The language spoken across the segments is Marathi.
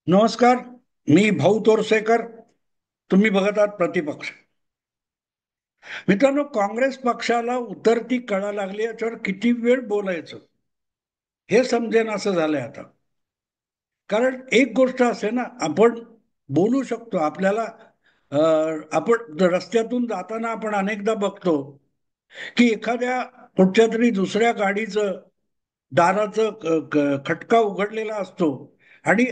नमस्कार. मी भाऊ तोरसेकर. तुम्ही बघत आहात प्रतिपक्ष. मित्रांनो, काँग्रेस पक्षाला उतरती कळा लागली, याच्यावर किती वेळ बोलायचं हे समजेन असं झालंय आता. कारण एक गोष्ट असे ना, आपण बोलू शकतो. आपल्याला आपण रस्त्यातून जाताना आपण अनेकदा बघतो की एखाद्या कुठच्या तरी दुसऱ्या गाडीचं दाराचं खटका उघडलेला असतो आणि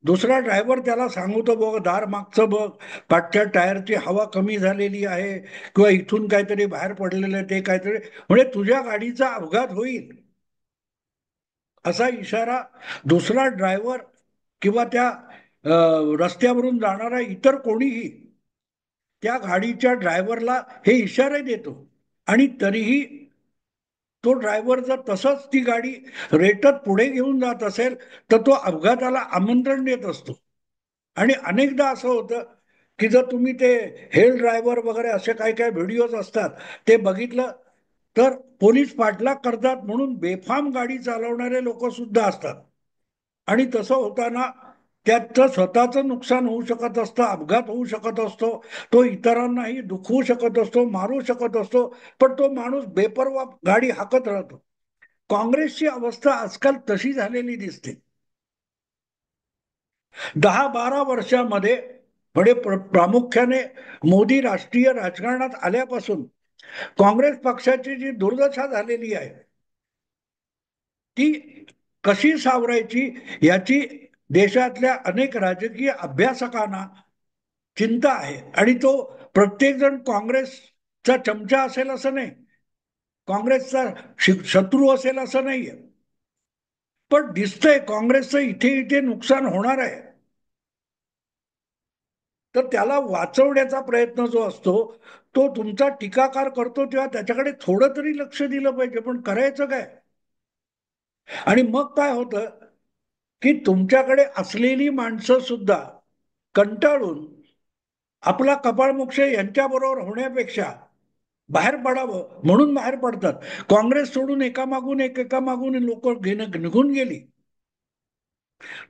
दुसरा ड्रायव्हर त्याला सांगतो, बघ दार मागचं बघ, पाठच्या टायरची हवा कमी झालेली आहे किंवा इथून काहीतरी बाहेर पडलेलं आहे, ते काहीतरी म्हणजे तुझ्या गाडीचा अपघात होईल असा इशारा दुसरा ड्रायव्हर किंवा त्या रस्त्यावरून जाणारा इतर कोणीही त्या गाडीच्या ड्रायव्हरला हे इशारे देतो. आणि तरीही तो ड्रायव्हर जर तसंच ती गाडी रेटत पुढे घेऊन जात असेल तर तो अपघाताला आमंत्रण देत असतो. आणि अनेकदा असं होतं की जर तुम्ही ते हेल ड्रायव्हर वगैरे असे काही काही व्हिडिओज असतात ते बघितलं तर पोलीस पाठलाग करतात म्हणून बेफाम गाडी चालवणारे लोक सुद्धा असतात. आणि तसं होताना त्याचं स्वतःचं नुकसान होऊ शकत असतं, अपघात होऊ शकत असतो, तो इतरांनाही दुखवू शकत असतो, मारू शकत असतो, पण तो माणूस बेपर्वा गाडी हाकत राहतो. काँग्रेसची अवस्था आजकाल तशी झालेली दिसते. 10-12 वर्षामध्ये म्हणजे प्रामुख्याने मोदी राष्ट्रीय राजकारणात आल्यापासून काँग्रेस पक्षाची जी दुर्दशा झालेली आहे ती कशी सावरायची याची देशातल्या अनेक राजकीय अभ्यासकांना चिंता आहे. आणि तो प्रत्येक जण काँग्रेसचा चमचा असेल असं नाही, काँग्रेसचा शत्रू असेल असं नाहीये, पण दिसतंय काँग्रेसचं इथे इथे नुकसान होणार आहे. तर त्याला वाचवण्याचा प्रयत्न जो असतो तो तुमचा टीकाकार करतो तेव्हा त्याच्याकडे थोडं तरी लक्ष दिलं पाहिजे, पण करायचं काय? आणि मग काय होतं की तुमच्याकडे असलेली माणसं सुद्धा कंटाळून आपला कपाळमोक्ष यांच्याबरोबर होण्यापेक्षा बाहेर पडावं म्हणून बाहेर पडतात. काँग्रेस सोडून एकामागून एक एकामागून लोक निघून गेली,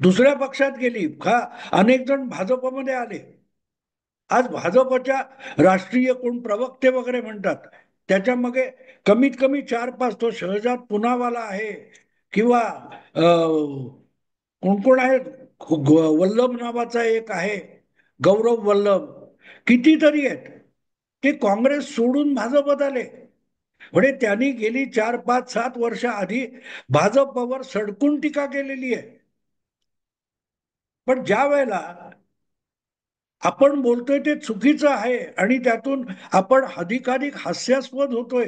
दुसऱ्या पक्षात गेली का, अनेक जण भाजपमध्ये आले. आज भाजपच्या राष्ट्रीय कोण प्रवक्ते वगैरे म्हणतात त्याच्यामध्ये कमीत कमी 4-5 तो शहजाद पुनावाला आहे किंवा कोण कोण आहे, वल्लभ नावाचा एक आहे, गौरव वल्लभ, कितीतरी आहेत. ते काँग्रेस सोडून भाजपत आले. म्हणजे त्यांनी गेली 4-5-7 वर्ष आधी भाजपवर सडकून टीका केलेली आहे. पण ज्या वेळेला आपण बोलतोय ते चुकीचं आहे आणि त्यातून आपण अधिकाधिक हास्यास्पद होतोय,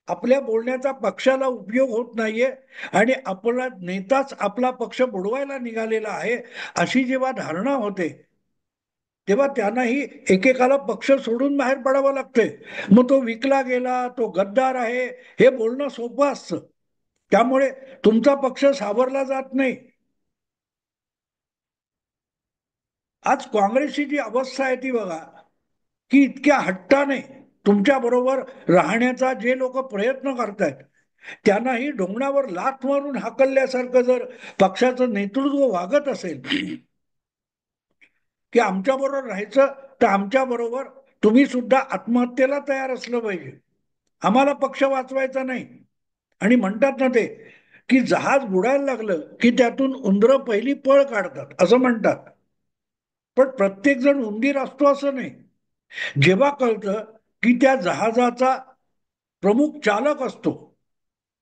आपल्या बोलण्याचा पक्षाला उपयोग होत नाहीये आणि आपला नेताच आपला पक्ष बुडवायला निघालेला आहे अशी जेव्हा धारणा होते तेव्हा त्यांनाही एकेकाला पक्ष सोडून बाहेर पडावं लागतंय. मग तो विकला गेला, तो गद्दार आहे, हे बोलणं सोपं असतं. त्यामुळे तुमचा पक्ष सावरला जात नाही. आज काँग्रेसची जी अवस्था आहे ती बघा, की इतक्या हट्टाने तुमच्या बरोबर राहण्याचा जे लोक प्रयत्न करतायत त्यांनाही ढोंगणावर लाथ मारून हाकलल्यासारखं जर पक्षाचं नेतृत्व वागत असेल की आमच्या बरोबर राहायचं तर आमच्या बरोबर तुम्ही सुद्धा आत्महत्येला तयार असलं पाहिजे, आम्हाला पक्ष वाचवायचा नाही. आणि म्हणतात ना ते की जहाज बुडायला लागलं की त्यातून उंदरं पहिली पळ काढतात असं म्हणतात. पण प्रत्येक जण उंदीर असतो असं नाही. जेव्हा कळतं की त्या जहाजाचा प्रमुख चालक असतो,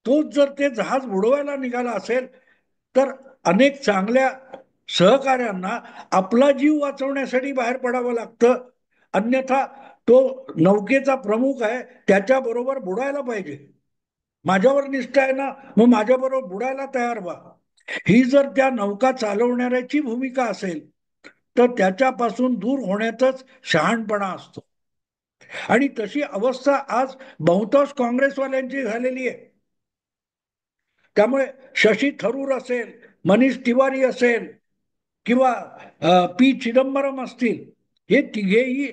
तोच जर ते जहाज बुडवायला निघाला असेल तर अनेक चांगल्या सहकाऱ्यांना आपला जीव वाचवण्यासाठी बाहेर पडावं लागतं. अन्यथा तो नौकेचा प्रमुख आहे त्याच्याबरोबर बुडायला पाहिजे. माझ्यावर निष्ठा आहे ना, मग माझ्याबरोबर बुडायला तयार व्हा, ही जर त्या नौका चालवणाऱ्याची भूमिका असेल तर त्याच्यापासून दूर होण्यातच शहाणपणा असतो. आणि तशी अवस्था आज बहुतांश काँग्रेसवाल्यांची झालेली आहे. त्यामुळे शशी थरूर असेल, मनीष तिवारी असेल किंवा पी चिदंबरम असतील, हे तिघेही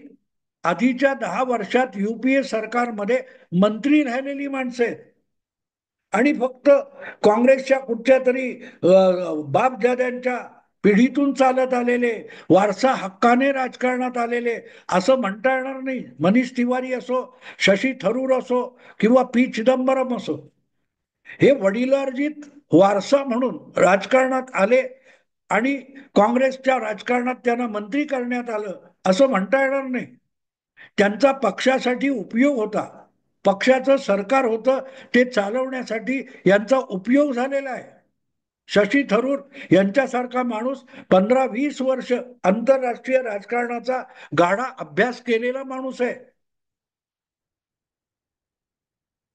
आधीच्या 10 वर्षात युपीए सरकारमध्ये मंत्री राहिलेली माणसं आहेत. आणि फक्त काँग्रेसच्या कुठच्या तरी बापदाद्यांच्या पिढीतून चालत आलेले, वारसा हक्काने राजकारणात आलेले असं म्हणता येणार नाही. मनीष तिवारी असो, शशी थरूर असो किंवा पी चिदंबरम असो, हे वडिलार्जित वारसा म्हणून राजकारणात आले आणि काँग्रेसच्या राजकारणात त्यांना मंत्री करण्यात आलं असं म्हणता येणार नाही. त्यांचा पक्षासाठी उपयोग होता, पक्षाचं सरकार होतं, ते चालवण्यासाठी यांचा उपयोग झालेला आहे. शशी थरूर यांच्यासारखा माणूस 15-20 वर्ष आंतरराष्ट्रीय राजकारणाचा गाढा अभ्यास केलेला माणूस आहे.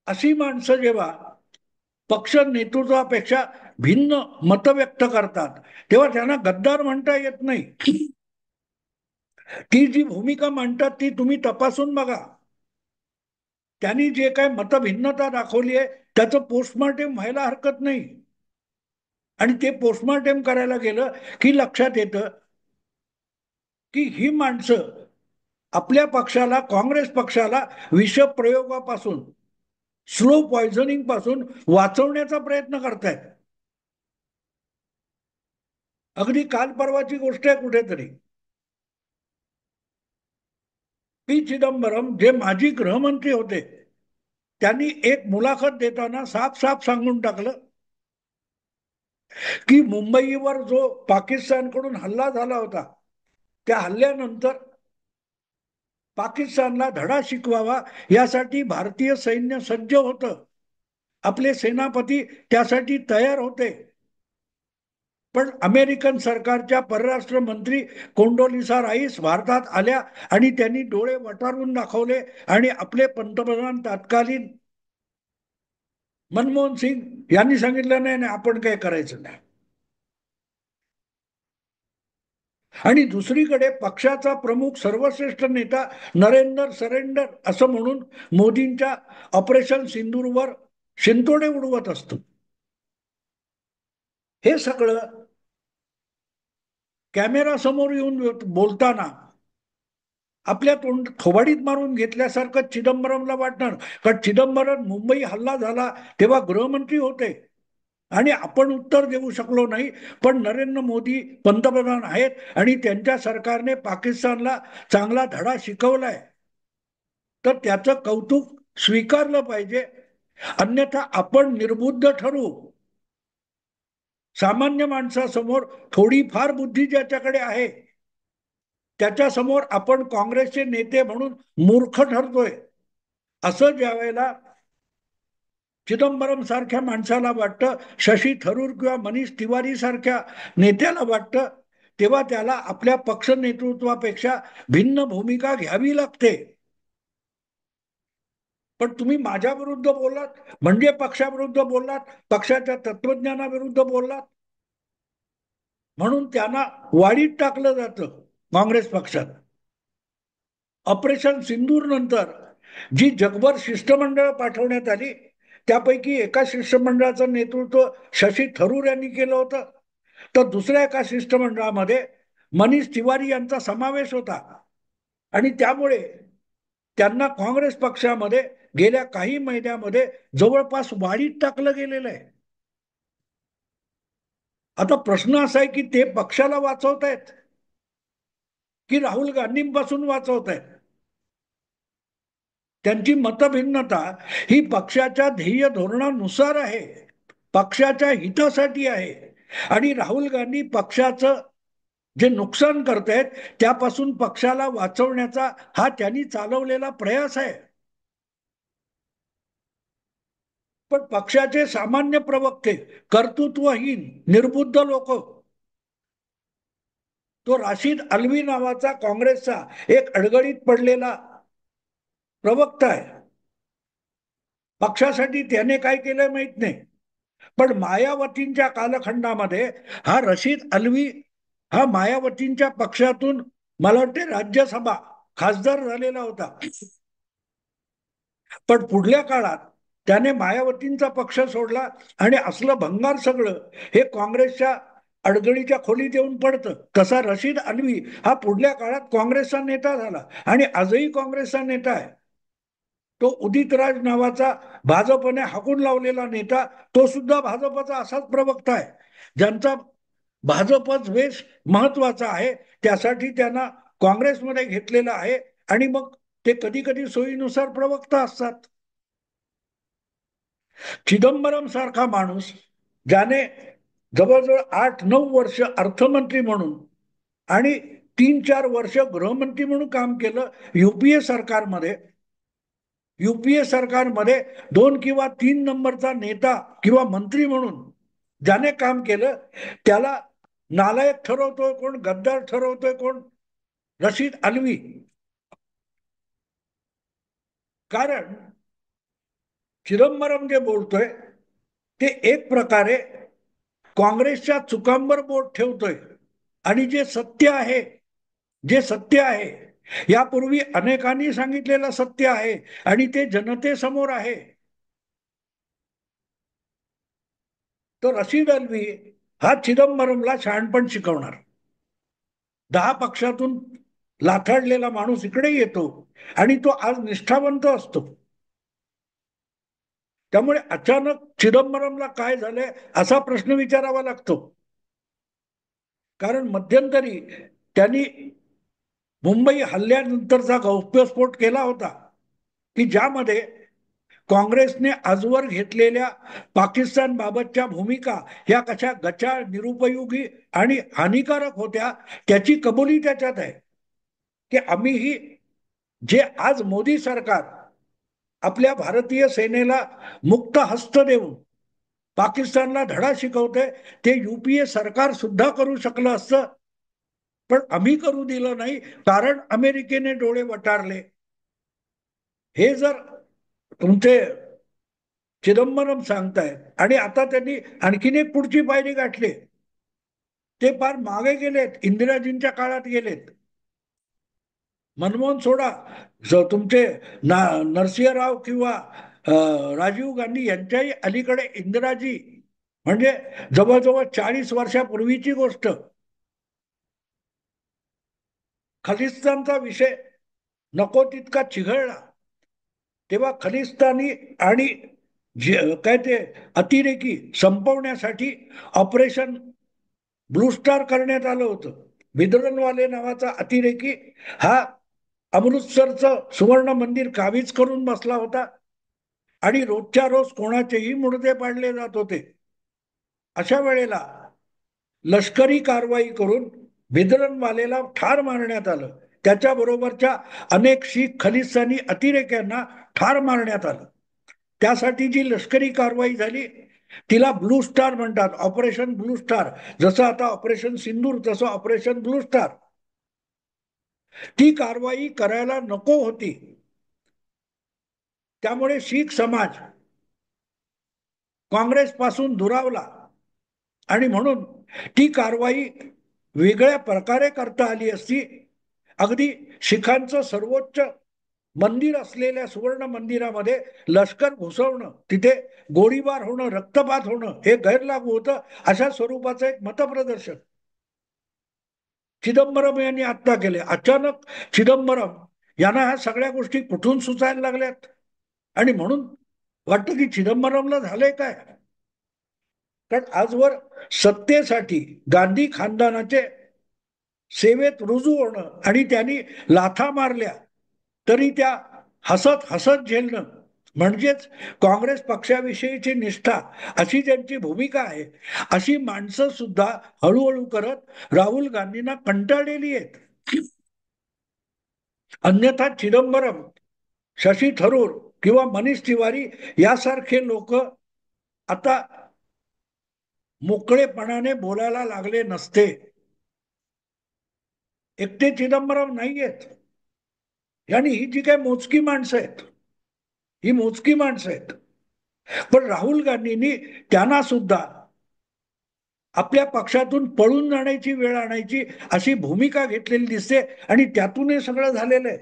अशी माणसं जेव्हा पक्ष नेतृत्वापेक्षा भिन्न मत व्यक्त करतात तेव्हा त्यांना गद्दार म्हणता येत नाही. ती जी भूमिका मांडतात ती तुम्ही तपासून बघा. त्यांनी जे काय मतभिन्नता दाखवली आहे त्याचं पोस्टमॉर्टेम व्हायला हरकत नाही. आणि ते पोस्टमॉर्टेम करायला गेलं की लक्षात येतं की ही माणसं आपल्या पक्षाला, काँग्रेस पक्षाला विषप्रयोगापासून, स्लो पॉयझनिंग पासून वाचवण्याचा प्रयत्न करतायत. अगदी काल परवाची गोष्ट आहे कुठेतरी. पी चिदंबरम जे माजी गृहमंत्री होते त्यांनी एक मुलाखत देताना साफ साफ सांगून टाकलं की मुंबईवर जो पाकिस्तानकडून हल्ला झाला होता त्या हल्ल्यानंतर पाकिस्तानला धडा शिकवावा यासाठी भारतीय सैन्य सज्ज होतं, आपले सेनापती त्यासाठी तयार होते. पण अमेरिकन सरकारच्या परराष्ट्र मंत्री कोंडोलिसा राईस भारतात आल्या आणि त्यांनी डोळे वटारून दाखवले आणि आपले पंतप्रधान तत्कालीन मनमोहन सिंग यांनी सांगितलं नाही नाही आपण काय करायचं नाही. आणि दुसरीकडे पक्षाचा प्रमुख सर्वश्रेष्ठ नेता नरेंद्र सरेंडर असं म्हणून मोदींच्या ऑपरेशन सिंदूरवर शिंतोडे उडवत असतो. हे सगळं कॅमेरा समोर येऊन बोलताना आपल्या तोंड थोबाडीत मारून घेतल्यासारखं चिदंबरमला वाटणार. कारण चिदंबरम मुंबई हल्ला झाला तेव्हा गृहमंत्री होते आणि आपण उत्तर देऊ शकलो नाही. पण नरेंद्र मोदी पंतप्रधान आहेत आणि त्यांच्या सरकारने पाकिस्तानला चांगला धडा शिकवलाय, तर त्याचं कौतुक स्वीकारलं पाहिजे. अन्यथा आपण निर्बुद्ध ठरू. सामान्य माणसासमोर थोडीफार बुद्धी ज्याच्याकडे आहे त्याच्यासमोर आपण काँग्रेसचे नेते म्हणून मूर्ख ठरतोय. असं ज्या वेळेला चिदंबरम सारख्या माणसाला वाटतं, शशी थरूर किंवा मनीष तिवारी सारख्या नेत्याला वाटतं, तेव्हा त्याला आपल्या पक्ष नेतृत्वापेक्षा भिन्न भूमिका घ्यावी लागते. पण तुम्ही माझ्या विरुद्ध बोललात म्हणजे पक्षाविरुद्ध बोललात, पक्षाच्या तत्वज्ञानाविरुद्ध बोललात म्हणून त्यांना वाढीत टाकलं जातं काँग्रेस पक्षात. ऑपरेशन सिंदूर नंतर जी जगभर शिष्टमंडळ पाठवण्यात आली त्यापैकी एका शिष्टमंडळाचं नेतृत्व शशी थरूर यांनी केलं होतं, तर दुसऱ्या एका शिष्टमंडळामध्ये मनीष तिवारी यांचा समावेश होता. आणि त्यामुळे त्यांना काँग्रेस पक्षामध्ये गेल्या काही महिन्यामध्ये जवळपास वाढीत टाकलं गेलेलं आहे. आता प्रश्न असा आहे की ते पक्षाला वाचवतायत की राहुल गांधींपासून वाचवतायत. त्यांची मतभिन्नता ही पक्षाच्या ध्येय धोरणानुसार आहे, पक्षाच्या हितासाठी आहे. आणि राहुल गांधी पक्षाचं जे नुकसान करतायत त्यापासून पक्षाला वाचवण्याचा हा त्यांनी चालवलेला प्रयास आहे. पण पक्षाचे सामान्य प्रवक्ते, कर्तृत्वहीन निर्बुद्ध लोक, तो राशीद अल्वी नावाचा काँग्रेसचा एक अडगळीत पडलेला प्रवक्ता आहे, पक्षासाठी त्याने काय केलं माहित नाही. पण मायावतींच्या कालखंडामध्ये हा रशीद अल्वी हा मायावतींच्या पक्षातून मला वाटते राज्यसभा खासदार झालेला होता. पण पुढल्या काळात त्याने मायावतींचा पक्ष सोडला आणि असलं भंगार सगळं हे काँग्रेसच्या अडगळीच्या खोलीत येऊन पडतं. तसा रशीद अल्वी हा पुढल्या काळात काँग्रेसचा नेता झाला आणि आजही काँग्रेसचा नेता आहे. तो उदित राज नावाचा भाजपने हाकून लावलेला नेता, तो सुद्धा भाजपचा असाच प्रवक्ता आहे ज्यांचा भाजपच वेश महत्वाचा आहे, त्यासाठी त्यांना काँग्रेसमध्ये घेतलेलं आहे. आणि मग ते कधी कधी सोयीनुसार प्रवक्ता असतात. चिदंबरम सारखा माणूस, ज्याने जवळजवळ 8-9 वर्ष अर्थमंत्री म्हणून आणि 3-4 वर्ष गृहमंत्री म्हणून काम केलं युपीए सरकारमध्ये. युपीए सरकारमध्ये 2 किंवा 3 नंबरचा नेता किंवा मंत्री म्हणून ज्याने काम केलं, त्याला नालायक ठरवतोय कोण, गद्दार ठरवतोय कोण? रशीद अलवी. कारण चिदंबरम जे बोलतोय ते एक प्रकारे काँग्रेसच्या चुकांवर बोट ठेवतोय. आणि जे सत्य आहे, जे सत्य आहे, यापूर्वी अनेकांनी सांगितलेलं सत्य आहे आणि ते जनतेसमोर आहे. तो रशीद अल्वी हा चिदंबरमला शहाणपण शिकवणार. 10 पक्षातून लाथाडलेला माणूस इकडे येतो आणि तो आज निष्ठावंत असतो. त्यामुळे अचानक चिदंबरमला काय झालंय असा प्रश्न विचारावा लागतो. कारण मध्यंतरी त्यांनी मुंबई हल्ल्यानंतरचा गौप्यस्फोट केला होता, की ज्यामध्ये काँग्रेसने आजवर घेतलेल्या पाकिस्तान बाबतच्या भूमिका ह्या कशा गचाळ, निरुपयोगी आणि हानिकारक होत्या, त्याची कबुली त्याच्यात आहे. की आम्हीही, जे आज मोदी सरकार आपल्या भारतीय सेनेला मुक्त हस्त देऊन पाकिस्तानला धडा शिकवते, ते युपीए सरकार सुद्धा करू शकलं असतं. पण आम्ही करू दिलं नाही, कारण अमेरिकेने डोळे वटारले. हे जर तुमचे चिदंबरम सांगतायत आणि आता त्यांनी आणखीन एक पुढची पायरी गाठली, ते फार मागे गेलेत, इंदिराजींच्या काळात गेलेत. मनमोहन सोडा, तुमचे नरसिंहराव किंवा राजीव गांधी यांच्याही अलीकडे इंदिराजी, म्हणजे जवळजवळ 40 वर्षापूर्वीची गोष्ट. खलिस्तानचा विषय नको तितका चिघळला, तेव्हा खलिस्तानी आणि काय ते अतिरेकी संपवण्यासाठी ऑपरेशन ब्लू स्टार करण्यात आलं होतं. बिदरनवाले नावाचा अतिरेकी हा अमृतसरचं सुवर्ण मंदिर काबीज करून बसला होता आणि रोजच्या रोज कोणाचेही मुडदे पाडले जात होते. अशा वेळेला लष्करी कारवाई करून बिदरनवालेला ठार मारण्यात आलं. त्याच्याबरोबरच्या अनेक शीख खलिस्तानी अतिरेक्यांना ठार मारण्यात आलं. त्यासाठी जी लष्करी कारवाई झाली तिला ब्लू स्टार म्हणतात, ऑपरेशन ब्लू स्टार. जसं आता ऑपरेशन सिंदूर, तसं ऑपरेशन ब्लू स्टार. ती कारवाई करायला नको होती. त्यामुळे शीख समाज काँग्रेस पासून दुरावला आणि म्हणून ती कारवाई वेगळ्या प्रकारे करता आली असती. अगदी शिखांचं सर्वोच्च मंदिर असलेल्या सुवर्ण मंदिरामध्ये लष्कर घुसवणं, तिथे गोळीबार होणं, रक्तपात होणं हे गैरलागू होतं. अशा स्वरूपाचं एक मतप्रदर्शन चिदंबरम यांनी आता केले. अचानक चिदंबरम यांना ह्या सगळ्या गोष्टी कुठून सुचायला लागल्यात आणि म्हणून वाटतं की चिदंबरमला झालंय काय. कारण आजवर सत्तेसाठी गांधी खानदानाचे सेवेत रुजू होणं आणि त्यांनी लाथा मारल्या तरी त्या हसत हसत झेलणं, म्हणजेच काँग्रेस पक्षाविषयीची निष्ठा, अशी ज्यांची भूमिका आहे, अशी माणसं सुद्धा हळूहळू करत राहुल गांधींना कंटाळलेली आहेत. अन्यथा चिदंबरम, शशी थरूर किंवा मनीष तिवारी यासारखे लोक आता मोकळेपणाने बोलायला लागले नसते. एकटे चिदंबरम नाहीयेत, आणि ही जी काही मोजकी माणसं आहेत, ही मोजकी माणसं आहेत. पण राहुल गांधींनी त्यांना सुद्धा आपल्या पक्षातून पळून जाण्याची वेळ आणायची अशी भूमिका घेतलेली दिसते आणि त्यातून हे सगळं झालेलं आहे.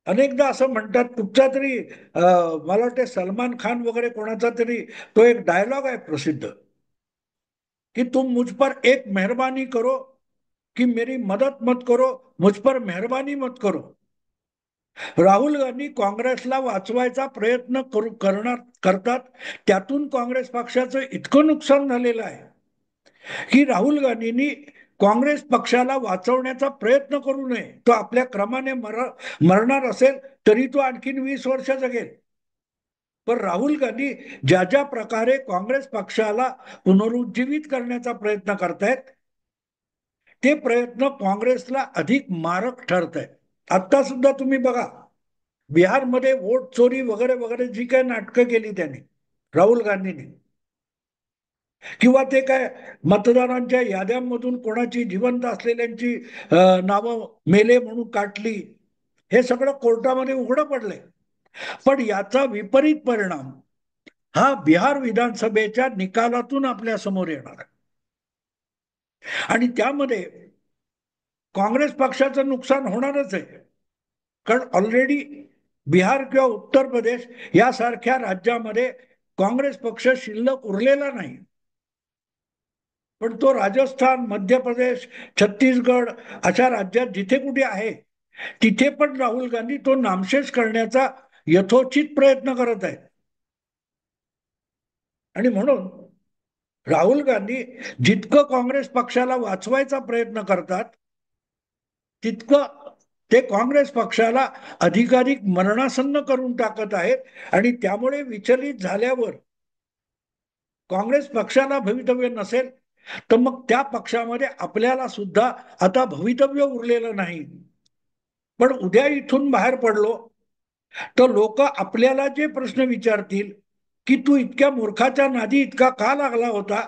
अनेकदा असं म्हणतात, कुठचा तरी मला वाटतं सलमान खान वगैरे कोणाचा तरी तो एक डायलॉग आहे प्रसिद्ध, कि तुम मुझ पर एक मेहरबानी करो कि मेरी मदत मत करो, मुझ पर मेहरबानी मत करो. राहुल गांधी काँग्रेसला वाचवायचा प्रयत्न करणार करतात. त्यातून काँग्रेस पक्षाचं इतकं नुकसान झालेलं आहे की राहुल गांधींनी काँग्रेस पक्षाला वाचवण्याचा प्रयत्न करू नये. तो आपल्या क्रमाने मरणार असेल तरी तो आणखीन 20 वर्ष जगेल. पण राहुल गांधी ज्या ज्या प्रकारे काँग्रेस पक्षाला पुनरुज्जीवित करण्याचा प्रयत्न करतायत ते प्रयत्न काँग्रेसला अधिक मारक ठरत आहे. आता सुद्धा तुम्ही बघा, बिहारमध्ये वोट चोरी वगैरे वगैरे जी काही नाटकं केली त्यांनी, राहुल गांधींनी, किंवा ते काय मतदारांच्या याद्यांमधून कोणाची जिवंत असलेल्यांची नावं मेले म्हणून काढली, हे सगळं कोर्टामध्ये उघडं पडलंय. पण याचा विपरीत परिणाम हा बिहार विधानसभेच्या निकालातून आपल्या समोर येणार आहे. आणि त्यामध्ये काँग्रेस पक्षाचं नुकसान होणारच आहे. कारण ऑलरेडी बिहार किंवा उत्तर प्रदेश यासारख्या राज्यामध्ये काँग्रेस पक्ष शिल्लक उरलेला नाही. पण तो राजस्थान, मध्य प्रदेश, छत्तीसगड अशा राज्यात जिथे कुठे आहे तिथे पण राहुल गांधी तो नामशेष करण्याचा यथोचित प्रयत्न करत आहेत. आणि म्हणून राहुल गांधी जितकं काँग्रेस पक्षाला वाचवायचा प्रयत्न करतात तितकं ते काँग्रेस पक्षाला अधिकाधिक मरणासन्न करून टाकत आहेत. आणि त्यामुळे विचलित झाल्यावर काँग्रेस पक्षाला भवितव्य नसेल तर मग त्या पक्षामध्ये आपल्याला सुद्धा आता भवितव्य उरलेलं नाही. पण उद्या इथून बाहेर पडलो तर लोक आपल्याला जे प्रश्न विचारतील की तू इतक्या मूर्खाच्या नादी इतका का लागला होता,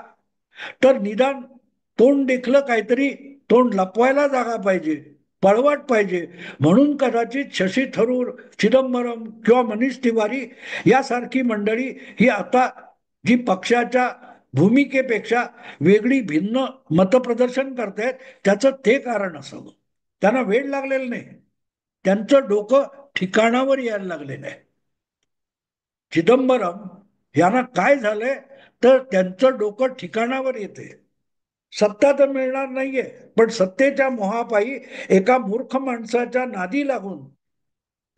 तर निदान तोंड देखलं काहीतरी, तोंड लपवायला जागा पाहिजे, पळवाट पाहिजे. म्हणून कदाचित शशी थरूर, चिदंबरम किंवा मनीष तिवारी यासारखी मंडळी ही आता जी पक्षाच्या भूमिकेपेक्षा वेगळी भिन्न मतप्रदर्शन करतायत, त्याचं ते कारण असावं. त्यांना वेळ लागलेला नाही, त्यांचं डोकं ठिकाणावर यायला लागलेलं आहे. चिदंबरम यांना काय झालंय तर त्यांचं डोकं ठिकाणावर येते. सत्ता तर मिळणार नाहीये, पण सत्तेच्या मोहापायी एका मूर्ख माणसाच्या नादी लागून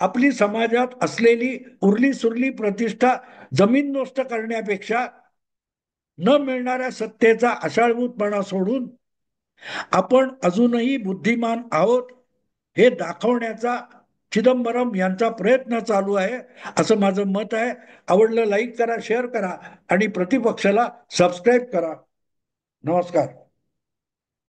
आपली समाजात असलेली उरली सुरली प्रतिष्ठा जमीनदोस्त करण्यापेक्षा न मिळणाऱ्या सत्तेचा आशाळभूतपणा सोडून आपण अजूनही बुद्धिमान आहोत हे दाखवण्याचा चिदंबरम यांचा प्रयत्न चालू आहे असं माझं मत आहे. आवडलं लाईक करा, शेअर करा आणि प्रतिपक्षाला सबस्क्राईब करा. नमस्कार.